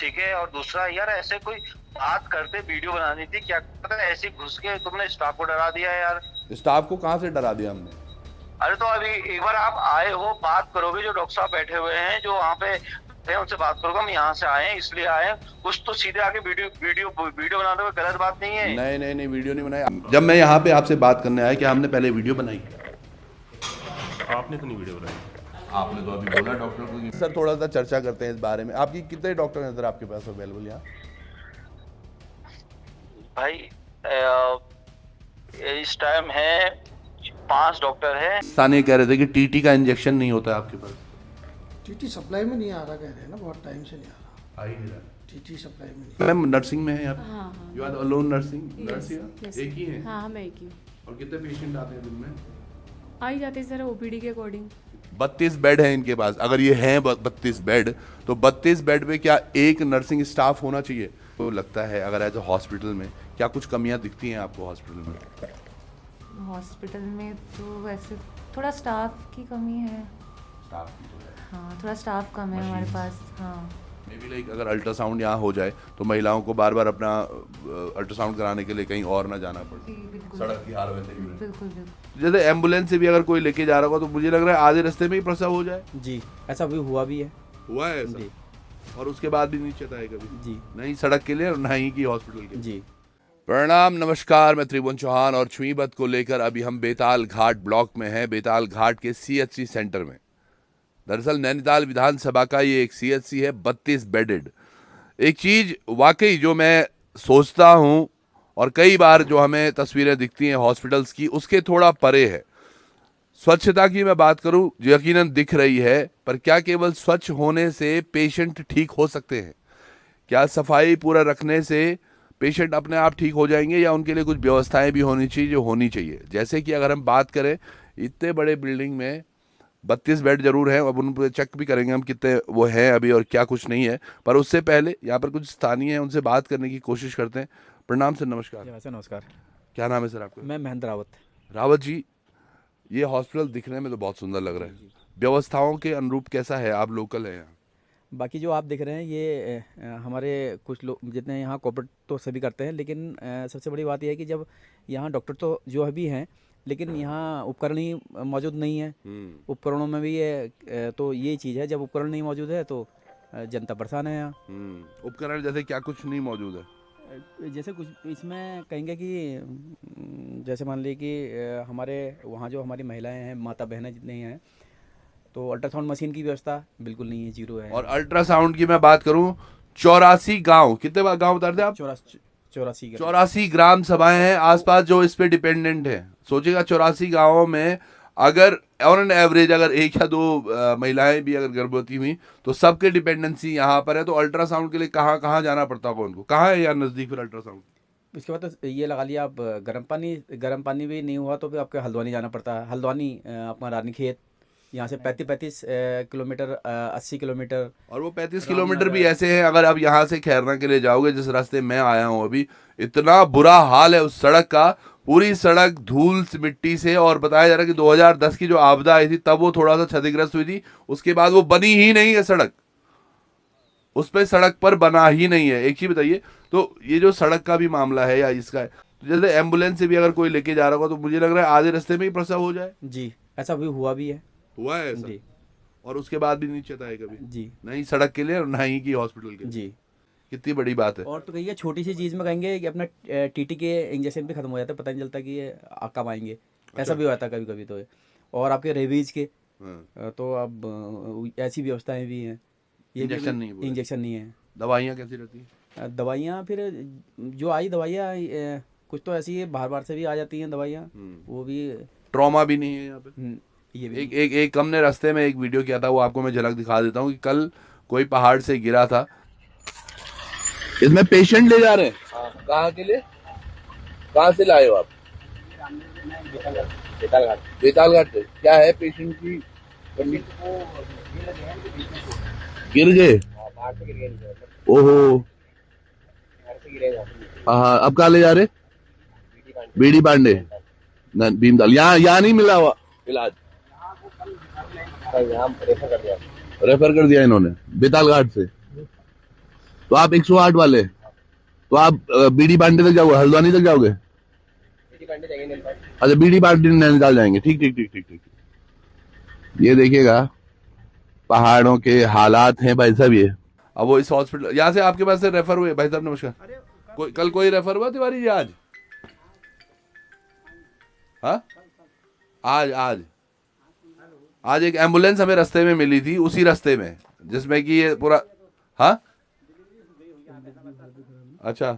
ठीक है। और दूसरा यार, ऐसे कोई बात करते वीडियो बनानी थी, क्या पता ऐसे घुस के तुमने स्टाफ को डरा दिया यार। स्टाफ को कहाँ से डरा दिया हमने? अरे तो अभी एक बार आप आए हो, बात करोगे, जो डॉक्टर साहब बैठे हुए हैं जो वहाँ पे हैं, उनसे बात करोगे हम यहाँ से आए हैं इसलिए आए हैं, कुछ तो सीधे आके वीडियो वीडियो वीडियो बनाते हुए गलत बात नहीं है। नहीं नहीं नहीं, वीडियो नहीं बनाई। जब मैं यहाँ पे आपसे बात करने आया, क्या हमने पहले वीडियो बनाई? आपने तो नहीं वीडियो बनाई। आपने तो अभी बोला डॉक्टर को। सर थोड़ा सा चर्चा करते हैं इस बारे में। आपकी कितने डॉक्टर हैं सर आपके पास अवेलेबल यहाँ? भाई इस टाइम है 5 डॉक्टर है। साने कह रहे थे कि टीटी का इंजेक्शन नहीं होता आपके पास। टीटी सप्लाई में नहीं आ रहा, कह रहे हैं ना, बहुत टाइम से नहीं आ रहा। आ ही नहीं रहा। टीटी सप्लाई में नहीं। मैम नर्सिंग में है यहाँ पे? हाँ। You are alone nursing nurse yes. एक ही है? हाँ मैं एक ही हूँ। और कितने पेशेंट आते हैं दिन में? आ ही जाते हैं सर ओपीडी के अकॉर्डिंग। 32 बेड है इनके पास। अगर ये हैं 32 बेड, तो 32 बेड में क्या एक नर्सिंग स्टाफ होना चाहिए? तो लगता है अगर एज ए हॉस्पिटल में क्या कुछ कमियां दिखती हैं आपको हॉस्पिटल में? हॉस्पिटल में तो वैसे थोड़ा स्टाफ की कमी है। स्टाफ की तो है। हाँ, थोड़ा स्टाफ कम है हमारे पास। हाँ, मे बी लाइक अगर अल्ट्रासाउंड यहाँ हो जाए तो महिलाओं को बार बार अपना अल्ट्रासाउंड कराने के लिए कहीं और ना जाना पड़े। बिल्कुल सड़क की हाल वैसे ही है। बिल्कुल बिल्कुल। जैसे एम्बुलेंस से भी अगर कोई लेके जा रहा होगा तो मुझे लग रहा है आधे रास्ते में ही प्रसव हो जाए। जी, ऐसा भी हुआ भी है। हुआ है ऐसा? जी। और उसके बाद भी नहीं चेता है कभी? जी। नहीं सड़क के लिए और ना ही की हॉस्पिटल के लिए। जी। प्रणाम, नमस्कार। मैं त्रिभुवन चौहान और छुईबत को लेकर अभी हम बेताल घाट ब्लॉक में हैं, बेताल घाट के सीएचसी सेंटर में। दरअसल नैनीताल विधानसभा का ये एक सीएचसी है, 32 बेडेड। एक चीज वाकई जो मैं सोचता हूँ और कई बार जो हमें तस्वीरें दिखती हैं हॉस्पिटल्स की, उसके थोड़ा परे है। स्वच्छता की मैं बात करूं, जो यकीनन दिख रही है, पर क्या केवल स्वच्छ होने से पेशेंट ठीक हो सकते हैं? क्या सफाई पूरा रखने से पेशेंट अपने आप ठीक हो जाएंगे, या उनके लिए कुछ व्यवस्थाएं भी होनी चाहिए जो होनी चाहिए? जैसे कि अगर हम बात करें, इतने बड़े बिल्डिंग में 32 बेड जरूर हैं। अब उन पर चेक भी करेंगे हम कितने वो हैं अभी और क्या कुछ नहीं है। पर उससे पहले यहाँ पर कुछ स्थानीय हैं, उनसे बात करने की कोशिश करते हैं। प्रणाम सर, नमस्कार। जी सर, नमस्कार। क्या नाम है सर आपका? मैं महेंद्र रावत। रावत जी, ये हॉस्पिटल दिखने में तो बहुत सुंदर लग रहा है। व्यवस्थाओं के अनुरूप कैसा है? आप लोकल हैं यहाँ? बाकी जो आप देख रहे हैं ये हमारे कुछ लोग जितने यहाँ कोऑपरेट तो सभी करते हैं, लेकिन सबसे बड़ी बात यह है कि जब यहाँ डॉक्टर तो जो अभी हैं, लेकिन यहाँ उपकरण ही मौजूद नहीं है। उपकरणों में भी ये तो ये चीज़ है, जब उपकरण नहीं मौजूद है तो जनता परेशान है यहाँ। उपकरण जैसे क्या कुछ नहीं मौजूद है? जैसे कुछ इसमें कहेंगे कि जैसे मान लीजिए कि हमारे वहाँ जो हमारी महिलाएं हैं, माता बहनें जितनी हैं, तो अल्ट्रासाउंड मशीन की व्यवस्था बिल्कुल नहीं है, जीरो है। और अल्ट्रासाउंड की मैं बात करूं, 84 गांव, कितने गांव बता रहे थे आप? 84 ग्राम सभाएं हैं आसपास जो इस पे डिपेंडेंट है। सोचिएगा 84 गांवों में अगर ऑन एन एवरेज अगर एक या दो महिलाएं भी अगर गर्भवती हुई तो सबके डिपेंडेंसी यहाँ पर है। तो अल्ट्रासाउंड के लिए कहाँ कहाँ जाना पड़ता होगा उनको? कहाँ है यार नज़दीक फिर अल्ट्रासाउंड? इसके बाद तो ये लगा लिया आप, गर्म पानी भी नहीं हुआ तो फिर आपके हल्द्वानी जाना पड़ता है। हल्द्वानी अपना रानीखेत, यहाँ से 35 किलोमीटर, 80 किलोमीटर। और वो 35 किलोमीटर भी ऐसे हैं, अगर आप यहाँ से खैरना के लिए जाओगे, जिस रास्ते मैं आया हूँ अभी, इतना बुरा हाल है उस सड़क का। पूरी सड़क धूल मिट्टी से, और बताया जा रहा है कि 2010 की जो आपदा आई थी तब वो थोड़ा सा क्षतिग्रस्त हुई थी, उसके बाद वो बनी ही नहीं है सड़क। उस पे सड़क पर बना ही नहीं है। एक चीज बताइए, तो ये जो सड़क का भी मामला है या इसका है, तो जैसे एम्बुलेंस से भी अगर कोई लेके जा रहा होगा तो मुझे लग रहा है आधे रास्ते में ही प्रसव हो जाए। जी, ऐसा भी हुआ भी है। हुआ है ऐसा? जी। और उसके बाद भी नहीं चेता है कभी? जी। नहीं सड़क के लिए और ना ही की हॉस्पिटल के लिए। जी। कितनी बड़ी बात है। और तो कहिए छोटी सी चीज़ में कहेंगे कि अपना टीटी के इंजेक्शन भी खत्म हो जाता है, पता नहीं चलता कि ये कब आएंगे। ऐसा भी होता है कभी कभी तो। और आपके रेबीज के तो अब ऐसी व्यवस्थाएं भी हैं। ये इंजेक्शन नहीं है? इंजेक्शन नहीं है। दवाइयाँ कैसी रहती हैं? दवाइयाँ फिर जो आई दवाइयाँ कुछ तो ऐसी है, बाहर बाहर से भी आ जाती हैं दवाइयाँ, वो भी। ट्रॉमा भी नहीं है यहाँ पे? ये भी एक हमने रास्ते में एक वीडियो किया था, वो आपको मैं झलक दिखा देता हूँ कि कल कोई पहाड़ से गिरा था। इसमें पेशेंट ले जा रहे हैं? कहाँ के लिए? कहाँ से लाए हो आप? बेताल घाट से। क्या है पेशेंट की कंडीशन? गिर गए? ओहो। हाँ, अब कहाँ ले जा रहे? बीडी पांडे भीमताल। यहाँ नहीं मिला हुआ इलाज? रेफर कर दिया इन्होंने बेताल घाट से। तो आप 108 वाले, तो आप बीडी पांडे तक जाओगे, हल्द्वानी तक जाओगे? अच्छा, बीडी पांडे नैनीताल जाएंगे, ठीक ठीक ठीक ठीक ठीक। ये देखिएगा पहाड़ों के हालात हैं भाई साहब। ये अब वो इस हॉस्पिटल यहाँ से आपके पास से रेफर हुए भाई साहब, नमस्कार। कल कोई रेफर हुआ तिवारी जी? आज? हाँ, आज एक एम्बुलेंस हमें रास्ते में मिली थी, उसी रास्ते में जिसमें कि ये पूरा, हाँ अच्छा।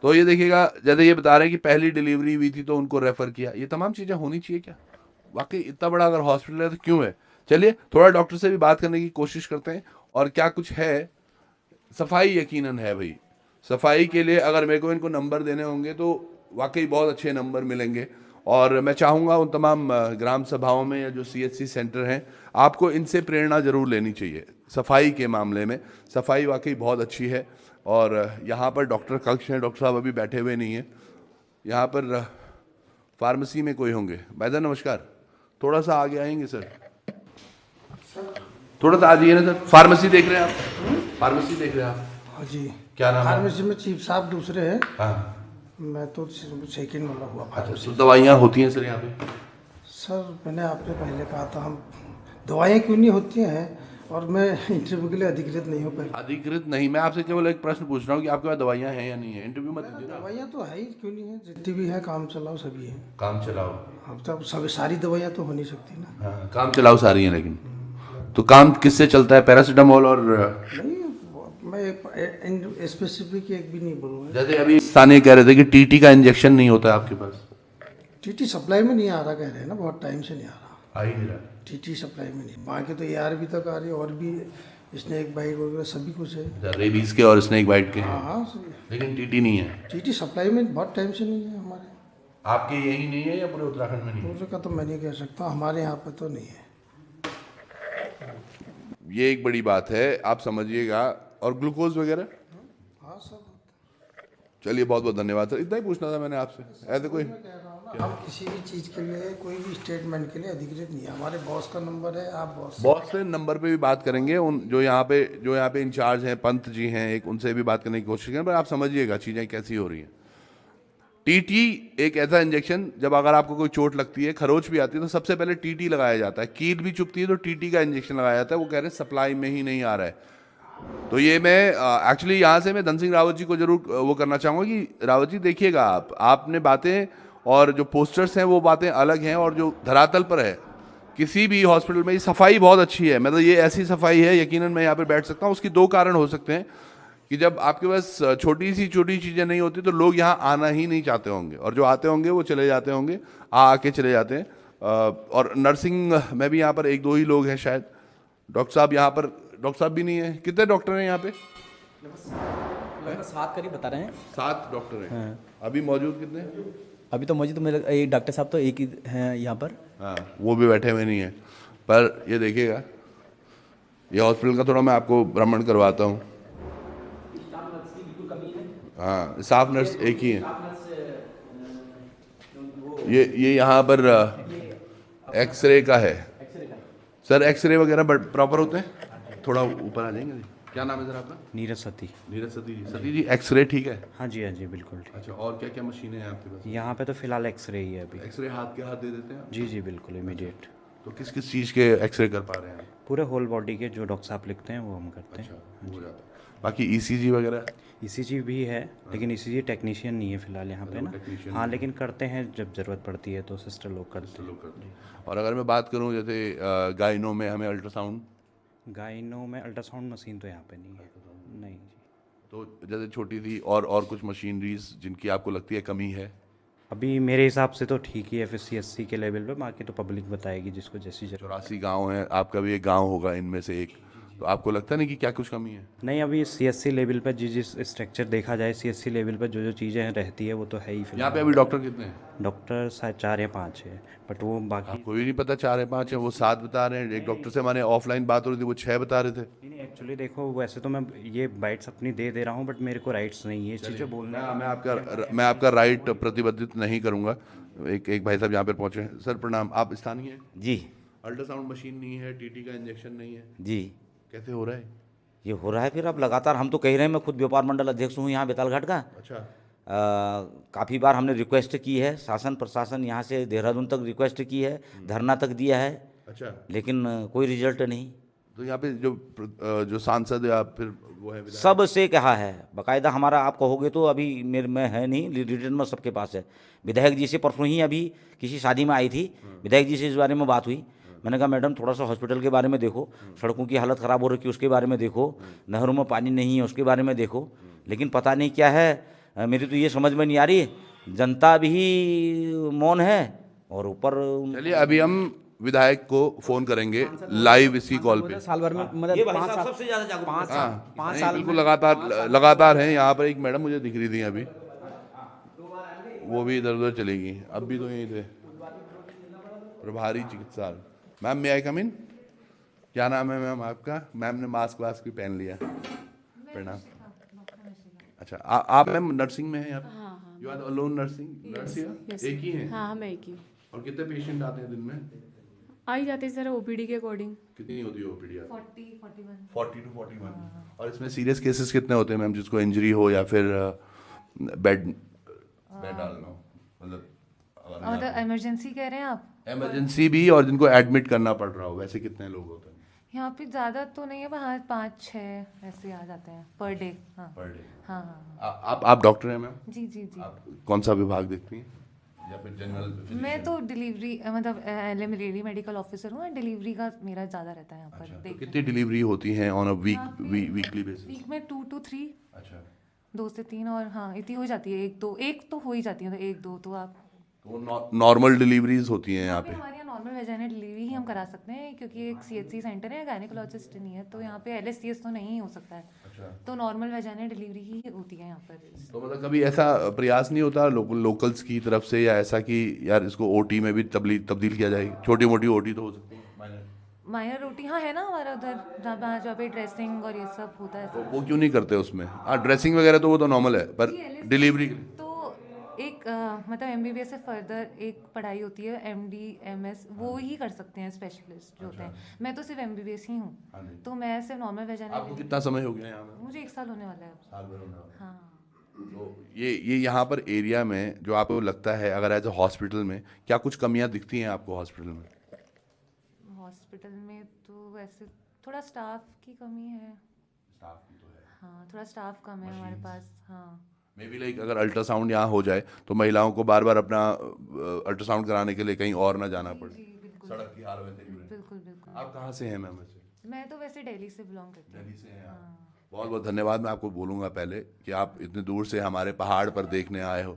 तो ये देखिएगा, जैसे ये बता रहे हैं कि पहली डिलीवरी हुई थी तो उनको रेफर किया। ये तमाम चीजें होनी चाहिए क्या? वाकई इतना बड़ा अगर हॉस्पिटल है तो क्यों है? चलिए थोड़ा डॉक्टर से भी बात करने की कोशिश करते हैं और क्या कुछ है। सफाई यकीनन है भाई, सफाई के लिए अगर मेरे को इनको नंबर देने होंगे तो वाकई बहुत अच्छे नंबर मिलेंगे। और मैं चाहूँगा उन तमाम ग्राम सभाओं में या जो CHC सेंटर हैं, आपको इनसे प्रेरणा जरूर लेनी चाहिए सफाई के मामले में। सफाई वाकई बहुत अच्छी है। और यहाँ पर डॉक्टर कक्ष हैं, डॉक्टर साहब अभी बैठे हुए नहीं हैं। यहाँ पर फार्मेसी में कोई होंगे। भाई साहब नमस्कार, थोड़ा सा आगे आएंगे सर, थोड़ा सा आ जाइए ना सर। फार्मेसी देख रहे हैं आप? फार्मेसी देख रहे हैं आप? हाँ जी। क्या नाम है? फार्मेसी में चीफ साहब दूसरे हैं, हाँ, मैं तो सेकंड वाला हुआ अच्छा। फार्मेसी। तो दवाइयाँ होती हैं सर यहाँ पे? सर मैंने आपसे पहले कहा था, हम दवाइयाँ क्यों नहीं होती हैं, और मैं इंटरव्यू के लिए अधिकृत नहीं हूँ पहले। अधिकृत नहीं, मैं आपसे केवल एक प्रश्न पूछ रहा हूँ कि आपके पास दवाइयाँ हैं या नहीं है। इंटरव्यू मत दीजिए ना। दवाइयाँ तो है ही, क्यों नहीं है, जितनी भी है काम चलाओ सभी है। काम चलाओ। अब तब सभी सारी दवाइयाँ तो हो नहीं सकती ना। हाँ, काम चलाओ सारी हैं, लेकिन तो काम किससे चलता है? पैरासीटामोल और नहीं, मैं स्पेसिफिक एक भी नहीं बोलूँगा। जैसे अभी स्थानीय कह रहे थे कि TT का इंजेक्शन नहीं होता है आपके पास। TT सप्लाई में नहीं आ रहा कह रहे हैं ना, बहुत टाइम से नहीं आ रहा। आ ही नहीं रहा। TT सप्लाई में नहीं, बाकी तो ARV तक आ रही है, और भी स्नेक बाइट वगैरह सभी कुछ है। रेबीज के और स्नेक बाइट के हाँ हैं, हाँ सही। लेकिन TT नहीं है। TT सप्लाई में बहुत टाइम से नहीं है हमारे। आपके यही नहीं है या पूरे उत्तराखंड में नहीं है? दूसरे का तो मैं नहीं कह सकता, हमारे यहाँ पे तो नहीं है। ये एक बड़ी बात है, आप समझिएगा। और ग्लूकोज वगैरह? हाँ सब। चलिए बहुत बहुत धन्यवाद सर, इतना ही पूछना था मैंने आपसे। ऐसे कोई कह रहा हूँ ना, हम किसी भी चीज़ के लिए, कोई भी स्टेटमेंट के लिए अधिकृत नहीं है। हमारे बॉस का नंबर है, आप बॉस से नंबर पे भी बात करेंगे। उन जो यहाँ पे इंचार्ज हैं, पंत जी हैं एक, उनसे भी बात करने की कोशिश करें। पर आप समझिएगा चीज़ें कैसी हो रही हैं। TT एक ऐसा इंजेक्शन, जब अगर आपको कोई चोट लगती है, खरोच भी आती है, तो सबसे पहले TT लगाया जाता है। कील भी चुभती है तो TT का इंजेक्शन लगाया जाता है। वो कह रहे हैं सप्लाई में ही नहीं आ रहा है। तो ये मैं एक्चुअली यहाँ से मैं धन सिंह रावत जी को जरूर वो करना चाहूँगा कि रावत जी देखिएगा, आपने बातें और जो पोस्टर्स हैं वो बातें अलग हैं, और जो धरातल पर है किसी भी हॉस्पिटल में, ये सफाई बहुत अच्छी है। मतलब ये ऐसी सफाई है, यकीनन मैं यहाँ पर बैठ सकता हूँ। उसकी दो कारण हो सकते हैं कि जब आपके पास छोटी चीज़ें नहीं होती तो लोग यहाँ आना ही नहीं चाहते होंगे, और जो आते होंगे वो चले जाते होंगे, आके चले जाते हैं। और नर्सिंग में भी यहाँ पर एक दो ही लोग हैं शायद। डॉक्टर साहब यहाँ पर, डॉक्टर साहब भी नहीं है। कितने डॉक्टर हैं यहाँ पे? 7 करीब बता रहे हैं। 7 डॉक्टर हैं। हाँ। अभी मौजूद कितने? अभी तो मौजूद मेरे एक डॉक्टर साहब तो एक ही हैं यहाँ पर। हाँ, वो भी बैठे हुए नहीं है। पर ये देखिएगा, ये हॉस्पिटल का थोड़ा मैं आपको भ्रमण करवाता हूँ। हाँ, स्टाफ नर्स एक ही है। ये यहाँ पर एक्सरे का है सर। एक्सरे वगैरह प्रॉपर होते हैं? थोड़ा ऊपर आ जाएंगे। क्या नाम है सर आपका? नीरज सती। नीरज सती जी। सती जी, एक्सरे ठीक है? हाँ जी बिल्कुल ठीक। अच्छा, और क्या क्या मशीनें हैं आपके पास? यहाँ पे तो फिलहाल एक्सरे ही है अभी। एक्सरे हाथ के हाथ दे देते हैं आप? जी बिल्कुल इमीडिएट। तो किस किस चीज़ के एक्सरे कर पा रहे हैं आप? पूरे होल बॉडी के जो डॉक्टर साहब लिखते हैं वो हम करते हैं। हो जाता है। बाकी ECG वगैरह? ECG भी है, लेकिन ECG टेक्नीशियन नहीं है फिलहाल यहाँ पे ना। हाँ, लेकिन करते हैं जब ज़रूरत पड़ती है तो सिस्टर लोग करते हैं। और अगर मैं बात करूँ जैसे गाइनो में हमें अल्ट्रासाउंड? गाइनो में अल्ट्रासाउंड मशीन तो यहाँ पे नहीं है। नहीं जी। तो जैसे छोटी सी और कुछ मशीनरीज जिनकी आपको लगती है कमी है? अभी मेरे हिसाब से तो ठीक ही है फिर CSC के लेवल पे, बाकी तो पब्लिक बताएगी जिसको जैसी जरूरत। 84 गांव हैं, आपका भी एक गांव होगा इनमें से एक, तो आपको लगता नहीं कि क्या कुछ कमी है? नहीं, अभी CSC लेवल पर जिस स्ट्रक्चर देखा जाए, CSC लेवल पर जो चीज़ें रहती है वो तो है ही। फिर यहाँ पे अभी डॉक्टर कितने हैं? डॉक्टर शायद 4 या 5 है, बट वो बाकी आपको भी नहीं पता 4 है 5 है? वो 7 बता रहे हैं। एक डॉक्टर से हमारे ऑफलाइन बात हो रही थी, वो 6 बता रहे थे। नहीं एक्चुअली देखो, वैसे तो मैं ये बाइट्स अपनी दे रहा हूँ, बट मेरे को राइट्स नहीं है इस चीज़ पे बोलने का। मैं आपका राइट प्रतिबंधित नहीं करूंगा। एक भाई साहब यहाँ पर पहुंचे हैं। सर प्रणाम, आप स्थानीय हैं? जी। अल्ट्रासाउंड मशीन नहीं है, TT का इंजेक्शन नहीं है, जी। कैसे हो रहा है? ये हो रहा है। फिर अब लगातार हम तो कह रहे हैं, मैं खुद व्यापार मंडल अध्यक्ष हूँ यहाँ बेतालघाट का। अच्छा। काफ़ी बार हमने रिक्वेस्ट की है, शासन प्रशासन यहाँ से देहरादून तक रिक्वेस्ट की है, धरना तक दिया है, अच्छा। लेकिन कोई रिजल्ट नहीं। तो यहाँ पे जो सांसद या फिर वो है विधायक? सब से कहा है बाकायदा। हमारा आप कहोगे तो अभी मेरे में है नहीं, रिटर्न में सबके पास है। विधायक जी से परसों ही अभी किसी शादी में आई थी, विधायक जी से इस बारे में बात हुई। मैंने कहा मैडम थोड़ा सा हॉस्पिटल के बारे में देखो, सड़कों की हालत ख़राब हो रही है उसके बारे में देखो, नहरों में पानी नहीं है उसके बारे में देखो। लेकिन पता नहीं क्या है, मेरी तो ये समझ में नहीं आ रही, जनता भी मौन है और ऊपर। चलिए अभी हम विधायक को फोन करेंगे लाइव इसी कॉल पे। साल भर में मतलब ये भाई साहब सबसे ज़्यादा जागरूक हैं। 5 नहीं, साल बिल्कुल लगातार है। यहाँ पर एक मैडम मुझे दिख रही थी अभी, वो भी इधर उधर चलेगी। अब भी तो यहीं थे प्रभारी चिकित्सालय। मैम मे आई कम इन? क्या नाम है मैम आपका? मैम ने मास्क वास्क भी पहन लिया। प्रणाम। अच्छा, आप मैम नर्सिंग में हैं यहाँ पे? हाँ। You are alone nursing nurse here? एक ही हैं? हाँ मैं एक ही। और कितने पेशेंट आते हैं दिन में? आ ही जाते सर ओपीडी के अकॉर्डिंग। कितनी होती है ओपीडी? 41। 40 to 41। और इसमें सीरियस केसेस कितने होते हैं मैम, जिसको इंजरी हो या फिर बेड डालना हो? मतलब इमरजेंसी कह रहे हैं आप? इमरजेंसी भी, और जिनको एडमिट करना पड़ रहा हो, वैसे कितने लोग होते हैं यहाँ पे? ज़्यादा तो नहीं है, हाँ 5-6 ऐसे आ जाते हैं पर डे। हाँ पर डे? हाँ हाँ। आप डॉक्टर हैं मैम? जी जी जी। आप कौन सा विभाग देखती हैं या फिर जनरल? मैं तो डिलीवरी मतलब LM लेडी मेडिकल ऑफिसर हूँ, डिलीवरी का मेरा ज़्यादा रहता है यहाँ पर। अच्छा, तो कितनी डिलीवरी होती हैं on a weekly basis? Week में 2 to 3। अच्छा, 2 से 3 और हाँ इतनी हो जाती है। एक तो हो ही जाती है, तो 1-2 तो आप। तो नॉर्मल डिलीवरीज होती हैं यहाँ पे? हमारे यहाँ नॉर्मल वेजाइनल डिलीवरी ही हम करा सकते हैं, क्योंकि एक CHC सेंटर है, गायनेकोलॉजिस्ट नहीं है, तो यहाँ पे LSCS तो नहीं हो सकता है। अच्छा। तो नॉर्मल वेजाइनल डिलीवरी ही होती है यहाँ पर। तो मतलब कभी ऐसा प्रयास नहीं होता लोकल्स की तरफ से, या ऐसा कि यार इसको OT में भी तब्दील किया जाए? छोटी मोटी OT तो हो सकती है, माइनर रोटी हाँ है ना हमारा उधर, जहाँ पे ड्रेसिंग और ये सब होता है। तो वो क्यों नहीं करते उसमें? ड्रेसिंग वगैरह तो वो तो नॉर्मल है, पर डिलीवरी तो एक मतलब MBBS से फर्दर एक पढ़ाई होती है, MD MS, वो ही कर सकते हैं स्पेशलिस्ट जो होते हैं। मैं तो सिर्फ MBBS ही हूँ, तो मैं सिर्फ नॉर्मल आपको वेजाइनल। कितना समय हो गया यहाँ में? मुझे 1 साल होने वाला है। साल भर होने वाला है। हाँ। तो ये यहाँ पर एरिया में जो आपको लगता है, अगर एज अ हॉस्पिटल में क्या कुछ कमियां दिखती हैं आपको हॉस्पिटल में? हॉस्पिटल में तो वैसे थोड़ा स्टाफ की कमी है। स्टाफ की तो है। हाँ थोड़ा स्टाफ कम है हमारे पास। हाँ मे बी लाइक अगर अल्ट्रासाउंड यहाँ हो जाए तो महिलाओं को बार बार अपना अल्ट्रासाउंड कराने के लिए कहीं और ना जाना पड़े। बिल्कुल सड़क की हाल वैसे ही है। बिल्कुल बिल्कुल। आप कहाँ से हैं मैम? वैसे मैं तो वैसे दिल्ली से बिलोंग करती हूँ। दिल्ली से हैं आप? बहुत बहुत धन्यवाद। मैं आपको बोलूँगा पहले कि आप इतने दूर से हमारे पहाड़ पर देखने आए हो,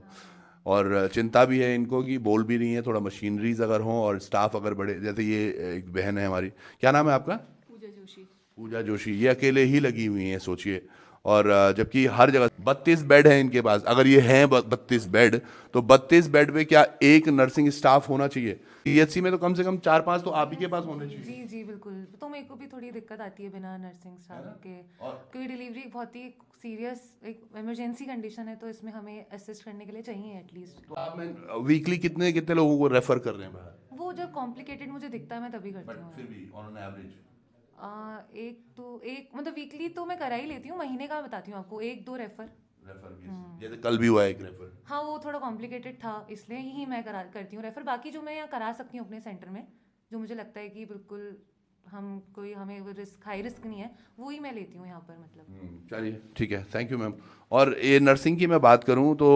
और चिंता भी है इनको कि बोल भी रही हैं, थोड़ा मशीनरीज अगर हों और स्टाफ अगर बढ़े। जैसे ये एक बहन है हमारी, क्या नाम है आपका? पूजा जोशी। पूजा जोशी। ये अकेले ही लगी हुई हैं सोचिए, और जबकि हर जगह 32 बेड है इनके पास। अगर ये हैं 32 बेड, तो 32 बेड पे क्या एक नर्सिंग स्टाफ होना चाहिए? CHC में तो कम से कम 4-5 तो आप ही के पास होने चाहिए। जी जी बिल्कुल। तो मेरे को भी थोड़ी दिक्कत आती है बिना नर्सिंग स्टाफ के, क्योंकि डिलीवरी बहुत ही सीरियस एक इमरजेंसी कंडीशन है, तो इसमें हमें असिस्ट करने के लिए चाहिए एटलीस्ट। तो आप वीकली कितने कितने लोगों को रेफर कर रहे हैं बाहर? वो जब कॉम्प्लिकेटेड मुझे दिखता है मैं तभी करती हूँ। फिर भी ऑन एन एवरेज एक मतलब वीकली तो मैं करा ही लेती हूँ, महीने का बताती हूँ आपको, 1-2 रेफर। जैसे कल भी हुआ एक रेफर। हाँ वो थोड़ा कॉम्प्लिकेटेड था, इसलिए ही मैं करती हूँ रेफर। बाकी जो मैं यहाँ करा सकती हूँ अपने सेंटर में, जो मुझे लगता है कि बिल्कुल हमें हाई रिस्क नहीं है, वो ही मैं लेती हूँ यहाँ पर। मतलब चलिए ठीक है, थैंक यू मैम। और ये नर्सिंग की मैं बात करूँ तो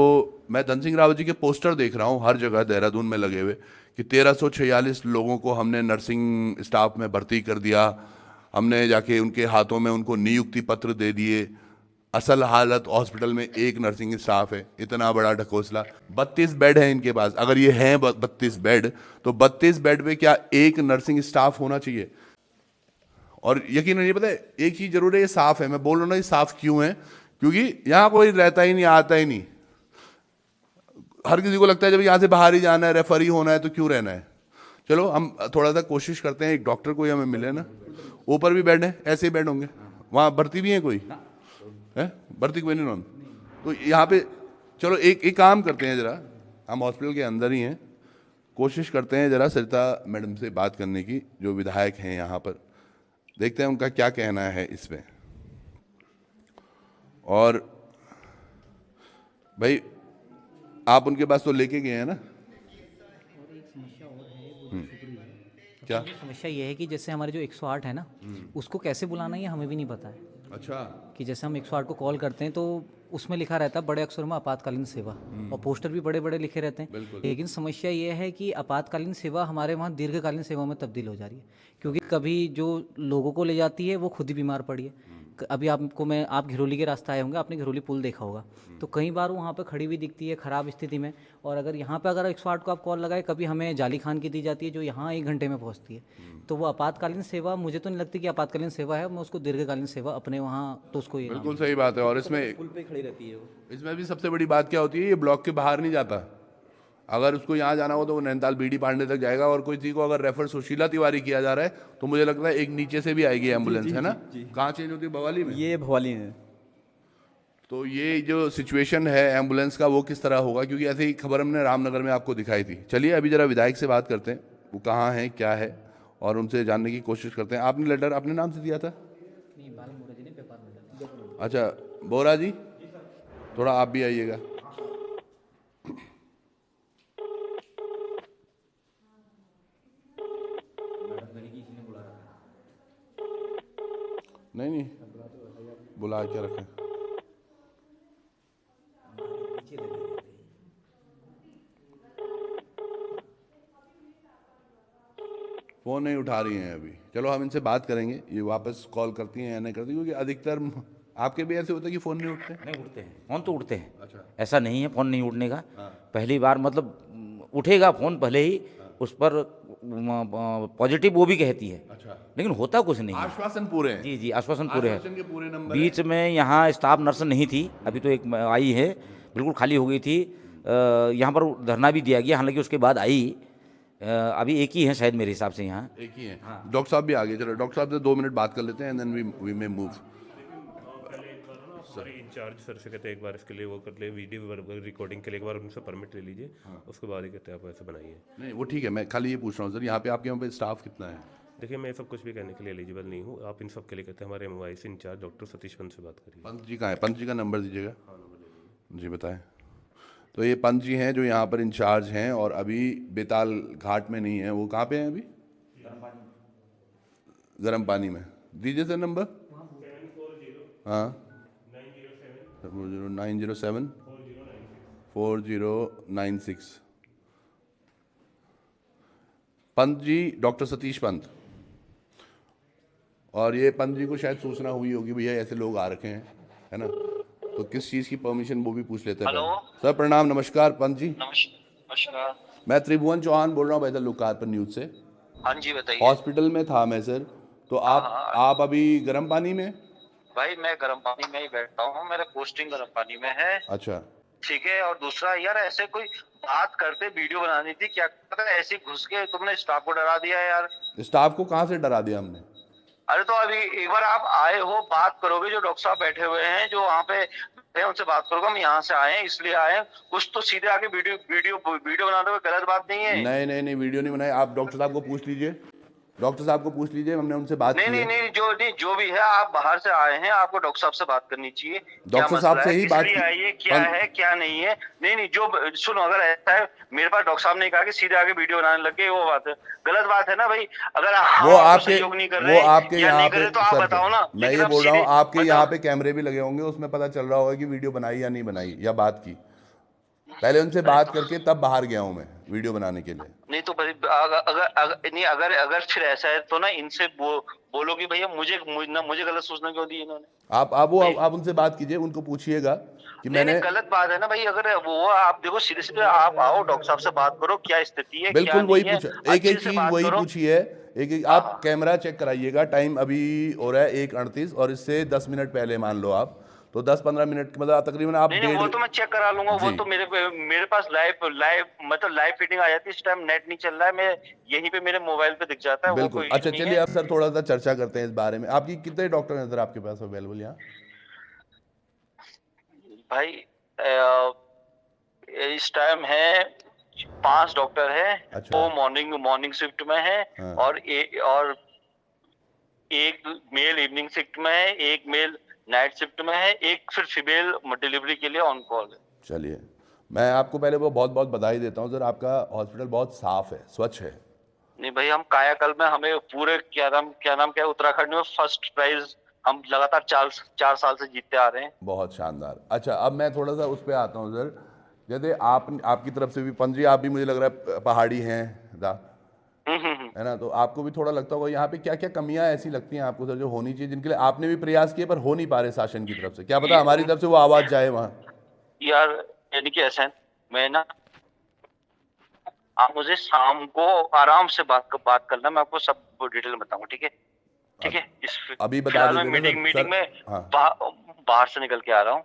मैं धन सिंह रावत जी के पोस्टर देख रहा हूँ हर जगह देहरादून में लगे हुए कि 1346 लोगों को हमने नर्सिंग स्टाफ में भर्ती कर दिया। हमने जाके उनके हाथों में उनको नियुक्ति पत्र दे दिए। असल हालत हॉस्पिटल में एक नर्सिंग स्टाफ है। इतना बड़ा ढकोसला। 32 बेड है इनके पास। अगर ये हैं 32 बेड, तो 32 बेड पे क्या एक नर्सिंग स्टाफ होना चाहिए? और यकीन नहीं, पता है एक चीज जरूर है, ये साफ है। मैं बोल रहा हूँ ना ये साफ क्यों है, क्योंकि यहाँ कोई रहता ही नहीं, आता ही नहीं। हर किसी को लगता है जब यहाँ से बाहर ही जाना है, रेफर ही होना है, तो क्यों रहना है। चलो हम थोड़ा सा कोशिश करते हैं, एक डॉक्टर कोई हमें मिले ना। ऊपर भी बेड है, ऐसे ही बेड होंगे। वहाँ भर्ती भी है कोई है? भर्ती कोई नहीं। तो यहाँ पे चलो एक काम करते हैं, जरा हम हॉस्पिटल के अंदर ही हैं, कोशिश करते हैं जरा सरिता मैडम से बात करने की, जो विधायक हैं यहाँ पर। देखते हैं उनका क्या कहना है इसमें। और भाई आप उनके पास तो लेके गए हैं ना? क्या समस्या ये है कि जैसे हमारे जो 108 है ना, उसको कैसे बुलाना ये हमें भी नहीं पता है। अच्छा, कि जैसे हम 108 को कॉल करते हैं तो उसमें लिखा रहता है बड़े अक्षरों में आपातकालीन सेवा, और पोस्टर भी बड़े बड़े लिखे रहते हैं। लेकिन समस्या ये है कि आपातकालीन सेवा हमारे वहाँ दीर्घकालीन सेवा में तब्दील हो जा रही है, क्योंकि कभी जो लोगों को ले जाती है वो खुद ही बीमार पड़ी है। अभी आप घिरोली के रास्ते आए होंगे, आपने घिरोली पुल देखा होगा, तो कई बार वहाँ पे खड़ी हुई दिखती है ख़राब स्थिति में। और अगर यहाँ पे अगर 108 को आप कॉल लगाए, कभी हमें जाली खान की दी जाती है जो यहाँ 1 घंटे में पहुँचती है। तो वो आपातकालीन सेवा मुझे तो नहीं लगती कि आपातकालीन सेवा है, मैं उसको दीर्घकालीन सेवा अपने वहाँ तो उसको ये बिल्कुल सही बात है। और इसमें पुल पे खड़ी रहती है वो। इसमें भी सबसे बड़ी बात क्या होती है, ये ब्लॉक के बाहर नहीं जाता। अगर उसको यहाँ जाना हो तो वो नैनीताल बीडी पांडे तक जाएगा, और कोई चीज़ को अगर रेफर सुशीला तिवारी किया जा रहा है तो मुझे लगता है एक नीचे से भी आएगी एम्बुलेंस, है ना? कहाँ चेंज होती है? भवाली में। ये भवाली में। तो ये जो सिचुएशन है एम्बुलेंस का वो किस तरह होगा, क्योंकि ऐसे ही खबर हमने रामनगर में आपको दिखाई थी। चलिए अभी जरा विधायक से बात करते हैं, वो कहाँ हैं क्या है, और उनसे जानने की कोशिश करते हैं। आपने लेटर अपने नाम से दिया था? अच्छा बोरा जी, थोड़ा आप भी आइएगा। नहीं बुला के रखें। फ़ोन नहीं उठा रही हैं अभी। चलो हम इनसे बात करेंगे, ये वापस कॉल करती हैं या नहीं करती, क्योंकि अधिकतर आपके भी ऐसे होता है कि फ़ोन नहीं उठते? नहीं उठते हैं, फ़ोन तो उठते हैं। अच्छा, ऐसा नहीं है फ़ोन नहीं उठने का। पहली बार मतलब उठेगा फ़ोन, भले ही उस पर पॉजिटिव वो भी कहती है। अच्छा, लेकिन होता कुछ नहीं है। आश्वासन पूरे हैं? जी आश्वासन पूरे हैं। आश्वासन के पूरे नंबर बीच में यहाँ स्टाफ नर्स नहीं थी, अभी तो एक आई है, बिल्कुल खाली हो गई थी। यहाँ पर धरना भी दिया गया, हालांकि उसके बाद आई। अभी एक ही है शायद मेरे हिसाब से यहाँ। एक ही है। डॉक्टर साहब भी आ गए। चलो डॉक्टर साहब से 2 मिनट बात कर लेते हैं, and then we may move. पहले एक बार ना हमारे इंचार्ज सर से कहते हैं एक बार इसके लिए वो कर ले, वीडियो रिकॉर्डिंग के लिए एक बार उनसे परमिट ले लीजिए, उसके बाद ही कहते हैं आप ऐसे बनाइए। नहीं वो ठीक है, मैं खाली ये पूछ रहा हूँ सर, यहाँ पे आपके यहाँ पे स्टाफ कितना है? देखिए मैं सब कुछ भी कहने के लिए एलिजिबल नहीं हूँ, आप इन सब के लिए कहते हैं हमारे MOI से इंचार्ज डॉक्टर सतीश पंत से बात करिए। पंत जी कहाँ है? पंत जी का नंबर दीजिएगा। जी बताएं। तो ये पंत जी हैं जो यहाँ पर इंचार्ज हैं, और अभी बेताल घाट में नहीं है। वो कहाँ पे हैं अभी? गर्म पानी में। दीजिए sir number. 907 4096। Pant ji, doctor Satish Pant. और ये पंत जी को शायद सूचना हुई होगी भैया ऐसे लोग आ रखे हैं, है ना? तो किस चीज़ की परमिशन वो भी पूछ लेते हैं। सर प्रणाम, नमस्कार पंत जी। नमस्कार। मैं त्रिभुवन चौहान बोल रहा हूँ बैतल लोकार्पण न्यूज से। हाँ जी बताइए। हॉस्पिटल में था मैं सर। तो आप अभी गर्म पानी में? भाई मैं गर्म पानी में ही बैठता हूँ, मेरा पोस्टिंग गर्म पानी में है। अच्छा ठीक है। और दूसरा यार, ऐसे कोई बात करते वीडियो बनानी थी, क्या पता ऐसे घुस के तुमने स्टाफ को डरा दिया यार। स्टाफ को कहाँ से डरा दिया हमने? अरे तो अभी एक बार आप आए हो, बात करोगे, जो डॉक्टर साहब बैठे हुए हैं जो वहाँ पे उनसे बात करोगे। हम यहाँ से आए हैं इसलिए आए हैं, कुछ तो सीधे आके वीडियो बना दो, गलत बात नहीं है। नहीं वीडियो नहीं बनाई। आप डॉक्टर साहब को पूछ लीजिए, डॉक्टर साहब को पूछ लीजिए, हमने उनसे बात की है। नहीं जो भी है, आप बाहर से आए हैं, आपको डॉक्टर साहब से बात करनी चाहिए। डॉक्टर साहब से ही बात की। आइए, क्या है क्या नहीं है। नहीं जो सुनो, अगर ऐसा है, मेरे पास डॉक्टर साहब ने कहा कि सीधे आके वीडियो बनाने लग गए, वो बात है, गलत बात है ना भाई। अगर वो आपके सहयोग नहीं कर रहे, वो आपके यहाँ पे तो आप बताओ ना। मैं ये बोल रहा हूँ, आपके यहाँ पे कैमरे भी लगे होंगे, उसमें पता चल रहा होगा कि वीडियो बनाई या नहीं बनाई, या बात की। पहले उनसे बात करके तब बाहर गया हूँ मैं वीडियो बनाने के लिए। नहीं तो अगर फिर ऐसा है तो ना इनसे बोलो कि भैया मुझे गलत सूचना क्यों दी इन्होंने। आप उनसे बात कीजिए, उनको पूछिएगा कि मैंने। गलत बात है ना भाई। अगर वो आप देखो, सीधे आप आओ, डॉक्टर साहब से बात करो, क्या स्थिति है। बिल्कुल वही पूछ, एक चीज वही पूछी है। आप कैमरा चेक कराइएगा, टाइम अभी हो रहा है 1:38, और इससे 10 मिनट पहले मान लो आप, तो 10-15 मिनट मतलब तकरीबन आप नहीं, वो तो मैं चेक करा लूंगा। वो तो मेरे पास लाइव फीडिंग आ जाती है। इस टाइम नेट नहीं चल रहा है, मैं यहीं पे मेरे मोबाइल पे दिख जाता है। बिल्कुल। अच्छा चलिए अब सर थोड़ा सा चर्चा करते हैं इस बारे में। आपकी कितने डॉक्टर हैं सर आपके पास अवेलेबल यहाँ? भाई इस टाइम है 5 डॉक्टर है। अच्छा। वो मॉर्निंग शिफ्ट में है। और एक मेल इवनिंग शिफ्ट में है, एक मेल नाइट शिफ्ट में है, एक फिर फीमेल डिलीवरी के लिए ऑन कॉल है। चलिए, मैं आपको पहले वो बहुत बहुत बधाई देता हूँ सर, आपका हॉस्पिटल बहुत साफ है, स्वच्छ है। नहीं भाई, हम कायाकल्प में हमें पूरे क्या नाम क्या उत्तराखंड में फर्स्ट प्राइज हम लगातार 4 साल से जीतते आ रहे हैं। बहुत शानदार। अच्छा, अब मैं थोड़ा सा उस पर आता हूँ सर, जैसे आपकी तरफ से भी पंत जी, आप भी मुझे लग रहा है पहाड़ी हैं है ना, तो आपको भी थोड़ा लगता होगा यहाँ पे क्या क्या कमियां ऐसी लगती हैं आपको सर जो होनी चाहिए, जिनके लिए आपने भी प्रयास किए पर हो नहीं पा रहे शासन की तरफ से? क्या पता हमारी तरफ से वो आवाज जाए वहाँ। यार यानी कि ऐसा है, मैं ना, आप मुझे शाम को आराम से बात करना, मैं आपको सब डिटेल में बताऊंगा, ठीक है? ठीक है, इस अभी बता फिलहाल मैं देते मीटिंग में हाँ। बाहर से निकल के आ रहा हूँ।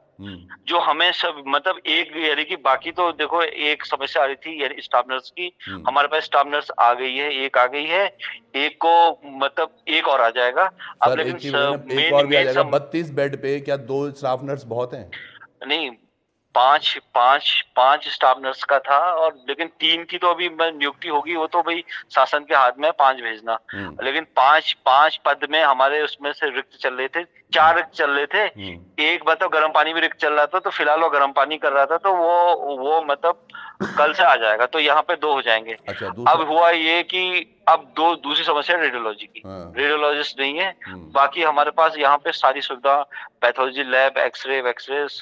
जो हमें सब मतलब एक यानी कि बाकी तो देखो, एक समस्या आ रही थी यानी स्टाफ नर्स की, हमारे पास स्टाफ नर्स आ गई है, एक आ गई है, एक को मतलब एक और आ जाएगा। अब सर लेकिन एक और भी आ जाएगा। 32 बेड पे क्या 2 स्टाफ नर्स बहुत हैं? नहीं, पांच स्टाफ नर्स का था, और लेकिन 3 की तो अभी नियुक्ति होगी, वो तो भाई शासन के हाथ में, 5 भेजना। लेकिन 5 पद में हमारे उसमें से रिक्त चल रहे थे, 4 रिक्त चल रहे थे। एक मतलब गर्म पानी भी रिक्त चल रहा था, तो फिलहाल वो गर्म पानी कर रहा था, तो वो मतलब कल से आ जाएगा, तो यहाँ पे 2 हो जाएंगे। अच्छा, अब हुआ ये कि अब दूसरी समस्या रेडियोलॉजी की। रेडियोलॉजिस्ट नहीं है, बाकी हमारे पास यहाँ पे सारी सुविधा, पैथोलॉजी लैब, एक्सरे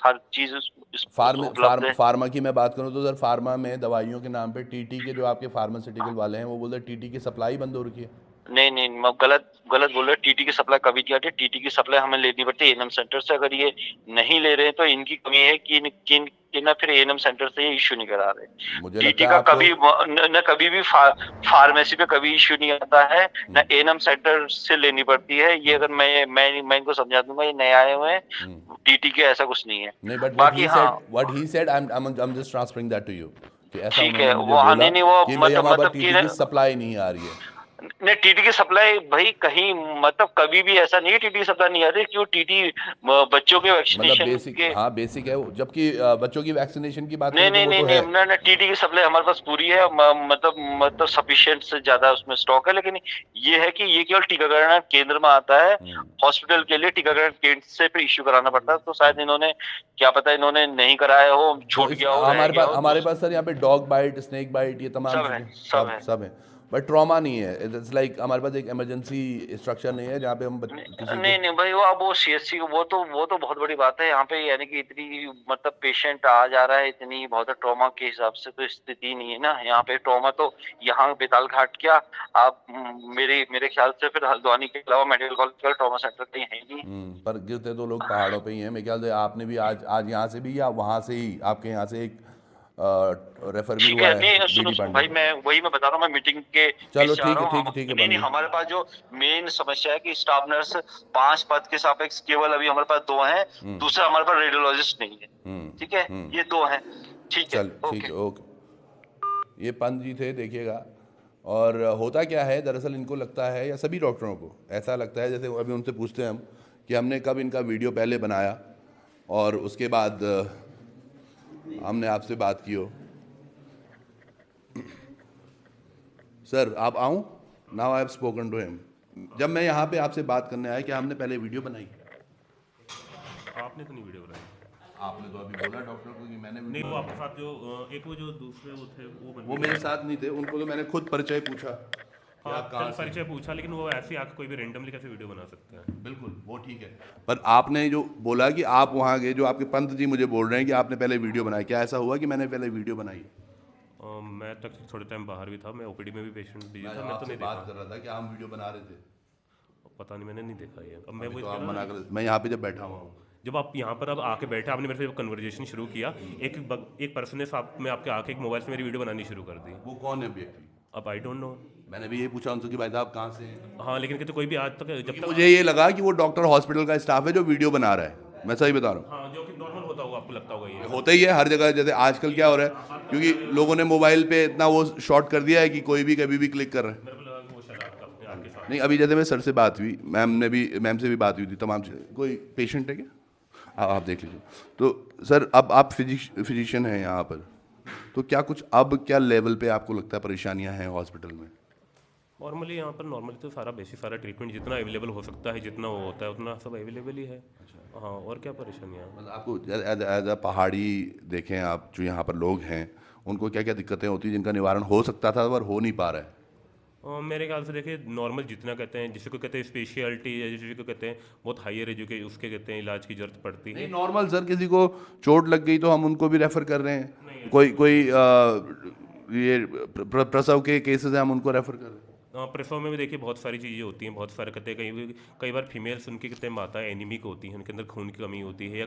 हर चीज उपलब्ध है। फार्मा की मैं बात करूं तो सर, फार्मा में दवाइयों के नाम पे टीटी के जो आपके फार्मास्यूटिकल वाले हैं वो बोलते हैं टीटी की सप्लाई बंद हो रखी है। नहीं, मैं गलत बोल रहे। टीटी की सप्लाई कभी नहीं आती, टीटी की सप्लाई हमें लेनी पड़ती है एएनएम सेंटर से। अगर ये नहीं ले रहे हैं तो इनकी कमी है कि ना फिर एएनएम सेंटर से ये इश्यू नहीं करा रहे। टीटी का कभी न कभी भी फार्मेसी पे कभी इश्यू नहीं आता है, ना एएनएम सेंटर से लेनी पड़ती है। ये अगर मैं इनको समझा दूंगा, ये नए आए हुए हैं, टीटी के ऐसा कुछ नहीं है। नहीं, बट बाकी what he said, I am just transferring that to you कि ऐसा ठीक है, उन्होंने वो मुझे बोला नहीं वो कि भाई हमारे पास टीटी कि की सप्लाई नहीं आ रही है। नहीं, टीटी की सप्लाई भाई कहीं मतलब कभी भी ऐसा नहीं है टीटी की सप्लाई नहीं आ रही। क्यों? टीटी बच्चों के वैक्सीनेशन मतलब बेसिक, हाँ बेसिक है वो, जबकि बच्चों की वैक्सीनेशन की बात नहीं, टीटी की सप्लाई हमारे पास पूरी है, मतलब सफिशिएंट से ज्यादा उसमें स्टॉक है। लेकिन ये है कि ये केवल टीकाकरण केंद्र में आता है, हॉस्पिटल के लिए टीकाकरण केंद्र से फिर इश्यू कराना पड़ता है। तो शायद इन्होंने, क्या पता इन्होंने नहीं कराया हो, छूट गया हो। हमारे पास सर यहाँ पे डॉग बाइट, स्नेक बाइट, ये तमाम सब है, बट ट्रॉमा नहीं है। इट्स लाइक हमारे पास एक इमरजेंसी स्ट्रक्चर नहीं है जहाँ पे हम नहीं भाई, वो सीएचसी वो तो बहुत बड़ी बात है यहाँ पे, यानी कि इतनी मतलब पेशेंट आ जा रहा है, इतनी बहुत ट्रॉमा के हिसाब से तो स्थिति नहीं है ना यहाँ पे। ट्रॉमा तो यहाँ बेताल घाट क्या, आप मेरे ख्याल से फिर हल्द्वानी के अलावा मेडिकल कॉलेज का ट्रॉमा सेंटर कहीं है ही नहीं। पर गिरते तो लोग पहाड़ों पे ही हैं। मेरे ख्याल से आपने भी आज यहाँ से भी या वहाँ से ही, आपके यहाँ से एक रेफर भी हुआ है। नहीं सुनो भाई, मैं बता रहा हूँ, मैं मीटिंग के चलो ठीक है। नहीं, हमारे पास जो मेन समस्या है कि स्टाफ नर्स 5 पद के सापेक्ष केवल अभी हमारे पास 2 हैं, दूसरा हमारे पास रेडियोलॉजिस्ट नहीं है। ठीक है, ये 2 हैं। ठीक है, ओके। ये पंत जी थे, देखिएगा। और होता क्या है दरअसल, इनको लगता है, या सभी डॉक्टरों को ऐसा लगता है, जैसे अभी उनसे पूछते हैं हम कि हमने कब इनका वीडियो पहले बनाया और उसके बाद हमने आपसे बात की हो। सर आप आऊं? Now I have spoken to him. जब मैं यहाँ पे आपसे बात करने आया, क्या हमने पहले वीडियो बनाई? आपने तो नहीं वीडियो बनाई। आपने तो अभी बोला डॉक्टर को कि मैंने नहीं, वो आपके साथ जो एक वो जो दूसरे वो थे वो मेरे साथ नहीं थे। उनको तो मैंने खुद परिचय पूछा। हाँ, परिचय पूछा, लेकिन वो ऐसे आके कोई भी रैंडमली कैसे वीडियो बना सकता है? बिल्कुल, वो ठीक है। पर आपने जो बोला कि आप वहाँ गए, जो आपके पंत जी मुझे बोल रहे हैं कि आपने पहले वीडियो बनाई, क्या ऐसा हुआ कि मैंने पहले वीडियो बनाई? मैं तक थोड़े टाइम बाहर भी था, मैं ओपीडी में भी पेशेंट बिजी था, मैं तो नहीं बात कर रहा था कि हम वीडियो बना रहे थे। पता नहीं, मैंने नहीं देखा ये। अब मैं तो आप मना कर, मैं यहाँ पे जब बैठा हुआ हूँ, जब आप यहाँ पर अब आके बैठे, आपने मेरे से कन्वर्जेशन शुरू किया, एक पर्सन ने साथ में आपके आके एक मोबाइल से मेरी वीडियो बनानी शुरू कर दी। वो कौन है व्यक्ति? अब आई डोंट नो। मैंने भी ये पूछा उनसे कि भाई साहब कहाँ से हैं? हाँ, लेकिन कहते कोई भी आज तक, जब तक मुझे ये लगा कि वो डॉक्टर हॉस्पिटल का स्टाफ है जो वीडियो बना रहा है। मैं सही बता रहा हूँ? हाँ, जो कि नॉर्मल होता होगा, आपको लगता होगा ये होता ही है हर जगह। जैसे आजकल क्या हो रहा है, क्योंकि लोगों ने मोबाइल पे इतना वो शॉर्ट कर दिया है कि कोई भी कभी भी क्लिक कर रहा है। नहीं, अभी जैसे मैं सर से बात हुई, मैम से भी बात हुई थी, तमाम कोई पेशेंट है क्या, आप देख लीजिए। तो सर अब आप फिजिशियन हैं यहाँ पर, तो क्या कुछ अब क्या लेवल पे आपको लगता है परेशानियाँ हैं हॉस्पिटल में? नॉर्मली यहाँ पर नॉर्मली तो सारा बेसिक सारा ट्रीटमेंट जितना अवेलेबल हो सकता है, जितना वो होता है उतना सब अवेलेबल ही है। हाँ, और क्या परेशानियाँ हैं? मतलब आपको एज अ पहाड़ी देखें आप, जो यहाँ पर लोग हैं उनको क्या क्या दिक्कतें होती हैं जिनका निवारण हो सकता था पर हो नहीं पा रहा है? मेरे ख्याल से देखिए, नॉर्मल जितना कहते हैं, जिसको कहते हैं स्पेशलिटी है, जिसको कहते हैं बहुत हायर एजुकेशन, उसके कहते हैं इलाज की जरूरत पड़ती है। नहीं, नॉर्मल सर किसी को चोट लग गई तो हम उनको भी रेफर कर रहे हैं, कोई ये प्रसव के केसेस हैं हम उनको रेफर कर रहे हैं। प्रसव में भी देखिए बहुत सारी चीज़ें होती हैं, बहुत सारे कहते हैं कई बार फीमेल्स उनकी कहते हैं माता एनीमिक होती है, उनके अंदर खून की कमी होती है, या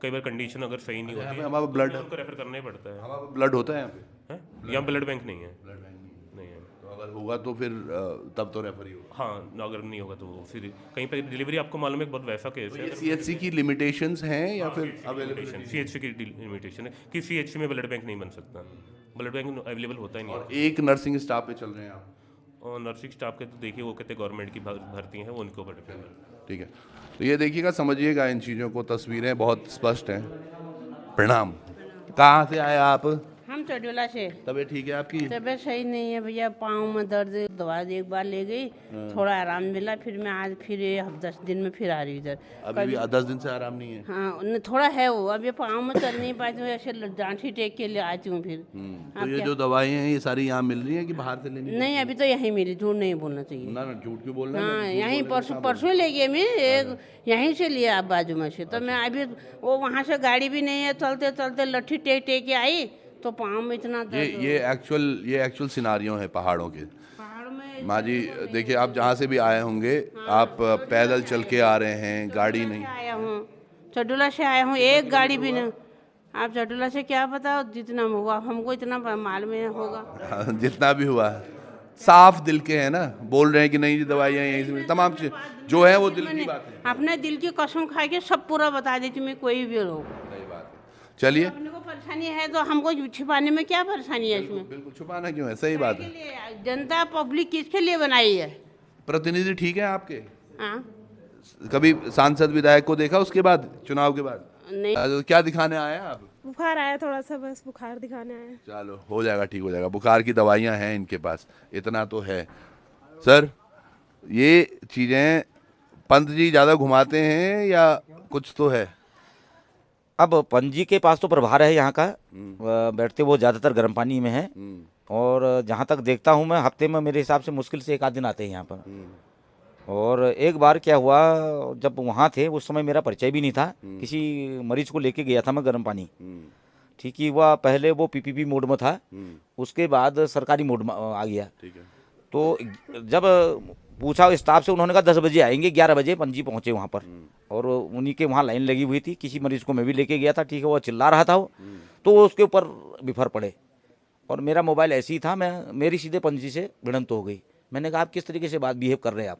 कई बार कंडीशन अगर सही नहीं होती है हमारा ब्लड तो उनको रेफर करना ही पड़ता है। हमारा ब्लड होता है यहाँ पे? हैं? यहाँ ब्लड बैंक नहीं है। नहीं है। तो अगर होगा तो फिर तब तो रेफर ही होगा। हाँ, अगर नहीं होगा तो फिर कहीं पर डिलीवरी, आपको मालूम है, एक बहुत वैसा केस है। सीएचसी की लिमिटेशंस हैं या फिर लिमिटेशन, सीएचसी की लिमिटेशन है कि सीएचसी में ब्लड बैंक नहीं बन सकता, ब्लड बैंक अवेलेबल होता ही नहीं है। एक नर्सिंग स्टाफ पे चल रहे हैं आप? और नर्सिंग स्टाफ के तो देखिए वो कहते हैं गवर्नमेंट की भर्ती हैं, वो उनको ऊपर डिपेंड है। ठीक है, तो ये देखिएगा, समझिएगा इन चीज़ों को, तस्वीरें बहुत स्पष्ट हैं। प्रणाम। कहाँ से आए आप? हम चडोला से। तबीयत ठीक है आपकी? तबीयत सही नहीं है भैया, पाँव में दर्द, दवा एक बार ले गई, थोड़ा आराम मिला, फिर मैं आज फिर 10 दिन में फिर आ रही इधर। अभी भी 10 दिन से आराम नहीं है? हाँ, थोड़ा है वो, अब ये पाँव में चल नहीं पाती हूँ, ऐसे डांठी टेक के लिए आती हूँ फिर। तो ये जो दवाएं हैं ये सारी यहाँ मिल रही हैं कि बाहर से लेनी? नहीं, अभी तो यहीं मिली, झूठ नहीं बोलना चाहिए। ना झूठ क्यों बोलना है? हाँ, यहीं परसों ले गए, मैं एक यहीं से लिया आप बाजू में से, तो मैं अभी वो वहाँ से गाड़ी भी नहीं है, चलते चलते लट्ठी टेक टेक के आई तो पाँव में इतना दर्द। ये एक्चुअल सिनारियो है पहाड़ों के। पहाड़ में माँ जी देखिए, आप जहाँ से भी आए होंगे, आप पैदल चल के आ रहे हैं, गाड़ी नहीं? आया हूँ, चडोला से आया हूँ, एक गाड़ी भी नहीं। आप चडोला से क्या पता जितना हुआ, हमको इतना मालूम में होगा। जितना भी हुआ है, साफ दिल के हैं ना, बोल रहे हैं कि नहीं, दवाइयाँ यहीं से मिली, तमाम चीज जो है वो दिल की बात है। अपने दिल की कसम खा के सब पूरा बता देती मैं, कोई भी लोग। सही बात है। चलिए, अपने को परेशानी है तो हमको छिपाने में क्या परेशानी है इसमें? बिल्कुल छुपाना क्यों है, सही बात है। जनता पब्लिक किसके लिए बनाई है? प्रतिनिधि ठीक है आपके? हाँ, कभी सांसद विधायक को देखा उसके बाद, चुनाव के बाद? नहीं। तो क्या दिखाने आए हैं आप? बुखार आया थोड़ा सा, बस बुखार दिखाने आया। चलो, हो जाएगा, ठीक हो जाएगा। बुखार की दवाइयाँ हैं इनके पास, इतना तो है। सर, ये चीज़ें पंत जी ज़्यादा घुमाते हैं या कुछ तो है? अब पंत जी के पास तो प्रभार है यहाँ का, बैठते वो ज़्यादातर गर्म पानी में है, और जहाँ तक देखता हूँ मैं, हफ्ते में मेरे हिसाब से मुश्किल से 1 आध दिन आते हैं यहाँ पर। और एक बार क्या हुआ, जब वहाँ थे उस समय मेरा परिचय भी नहीं था, किसी मरीज को लेके गया था मैं गर्म पानी। ठीक ही हुआ, पहले वो पीपीपी मोड में था, उसके बाद सरकारी मोड में आ गया। तो जब पूछा स्टाफ से, उन्होंने कहा 10 बजे आएंगे, 11 बजे पंत जी पहुँचे वहाँ पर, और उन्हीं के वहाँ लाइन लगी हुई थी। किसी मरीज को मैं भी लेके गया था, ठीक है, वो चिल्ला रहा था वो, तो वो उसके ऊपर बिफर पड़े, और मेरा मोबाइल ऐसे ही था, मेरी सीधे पंत जी से भिड़ंत हो गई। मैंने कहा आप किस तरीके से बात बिहेव कर रहे हैं आप?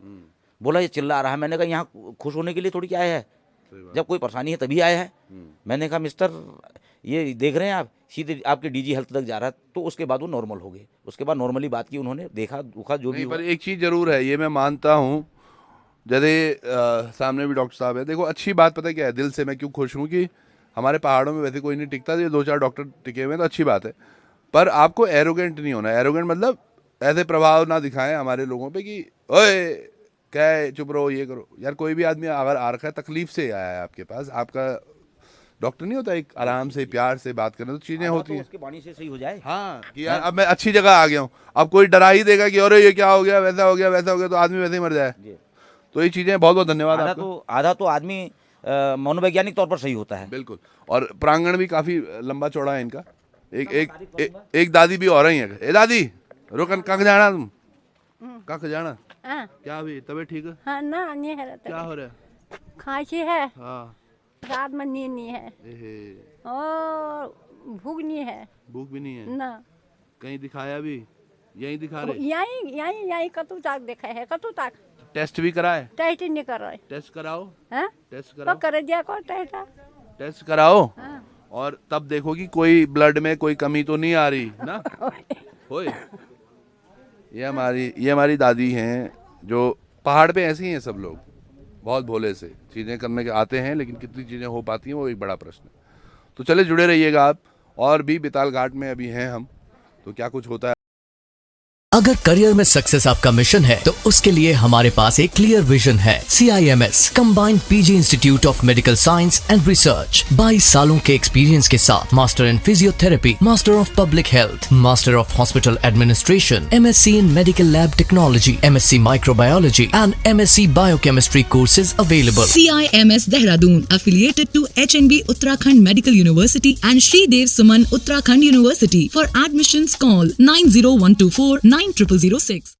बोला ये चिल्ला रहा है। मैंने कहा यहाँ खुश होने के लिए थोड़ी क्या आया है, जब कोई परेशानी है तभी आया है। मैंने कहा मिस्टर, ये देख रहे हैं आप, सीधे आपके डीजी हेल्थ तक जा रहा है। तो उसके बाद वो नॉर्मल हो गए, उसके बाद नॉर्मली बात की उन्होंने, देखा दुखा जो भी। पर एक चीज़ जरूर है, ये मैं मानता हूँ, जैसे सामने भी डॉक्टर साहब है, देखो अच्छी बात पता क्या है, दिल से मैं क्यों खुश हूँ कि हमारे पहाड़ों में वैसे कोई नहीं टिकता, ये 2-4 डॉक्टर टिके हुए हैं, तो अच्छी बात है। पर आपको एरोगेंट नहीं होना। एरोगेंट मतलब ऐसे प्रभाव ना दिखाएं हमारे लोगों पे कि ओए क्या है, चुप रहो, ये करो। यार कोई भी आदमी अगर आ रखा है, तकलीफ से आया है आपके पास, आपका डॉक्टर नहीं होता एक आराम से प्यार से बात करना, तो चीजें होती हैं। उसके वाणी से सही हो जाए। हाँ, कि यार अब मैं अच्छी जगह आ गया हूँ, अब कोई डरा ही देगा कि अरे ये क्या हो गया, वैसा हो गया, वैसा हो गया, तो आदमी वैसे ही मर जाए। तो ये चीजें, बहुत बहुत धन्यवाद आपको। आधा तो आदमी मनोवैज्ञानिक तौर पर सही होता है। बिल्कुल, और प्रांगण भी काफी लंबा चौड़ा है इनका। एक दादी भी और ही है। ए दादी, रुकन, कहाँ जाना तुम? कहाँ जाना? क्या अभी तबीयत ठीक है? हाँ ना, नहीं है। क्या हो रहा है? खांसी है। हाँ, रात में नींद नहीं है, और भूख नहीं है। भूख भी नहीं है ना। कहीं दिखाया भी? यहीं दिखा रहे? यहीं कतू तक देखा है, कतू तक। टेस्ट भी कराए? टेस्ट नहीं कर रहे। टेस्ट कराओ। हाँ, टेस्ट कराओ। कर दिया को टेस्ट कराओ। हाँ। और तब देखो कि कोई ब्लड में कोई कमी तो नहीं आ रही ना। होए, ये हमारी दादी हैं, जो पहाड़ पे ऐसे ही हैं सब लोग, बहुत भोले से चीज़ें करने के आते हैं, लेकिन कितनी चीज़ें हो पाती हैं वो एक बड़ा प्रश्न है। तो चले जुड़े रहिएगा आप, और भी बेताल घाट में अभी हैं हम, तो क्या कुछ होता है। अगर करियर में सक्सेस आपका मिशन है तो उसके लिए हमारे पास एक क्लियर विजन है। CIMS combined PG institute of medical science and research 22 सालों के एक्सपीरियंस के साथ master in physiotherapy, master of public health, master of hospital administration, MSc in medical lab technology, MSc microbiology and MSc biochemistry courses available. CIMS Dehradun affiliated to HNB Uttarakhand Medical University and Shri Dev Suman Uttarakhand University. For admissions call 90124 9006.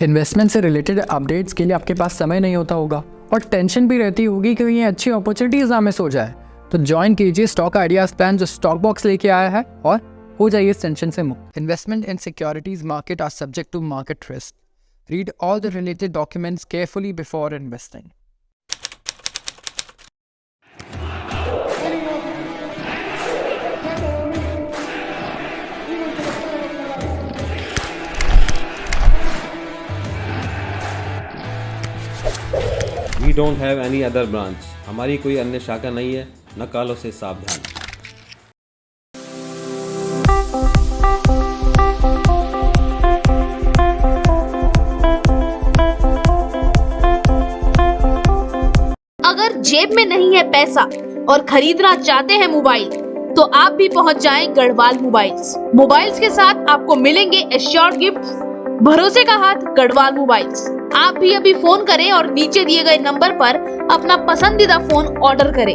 Investment से related updates के लिए आपके पास समय नहीं होता होगा और tension भी रहती होगी कि ये अच्छी अपॉर्चुनिटीज ना मिस हो जाए, तो ज्वाइन कीजिए स्टॉक आइडियाज प्लान जो स्टॉक बॉक्स लेके आया है और हो जाइए इस टेंशन से मुक्त। Investment in securities market are subject to market risk. Read all the related documents carefully before investing. We don't have any other branch. हमारी कोई अन्य शाखा नहीं है, न कालों से सावधान। अगर जेब में नहीं है पैसा और खरीदना चाहते हैं मोबाइल तो आप भी पहुंच जाएं गढ़वाल मोबाइल्स। मोबाइल्स के साथ आपको मिलेंगे एश्योर्ड गिफ्ट। भरोसे का हाथ गढ़वाल मोबाइल्स। आप भी अभी फोन करें और नीचे दिए गए नंबर पर अपना पसंदीदा फोन ऑर्डर करें।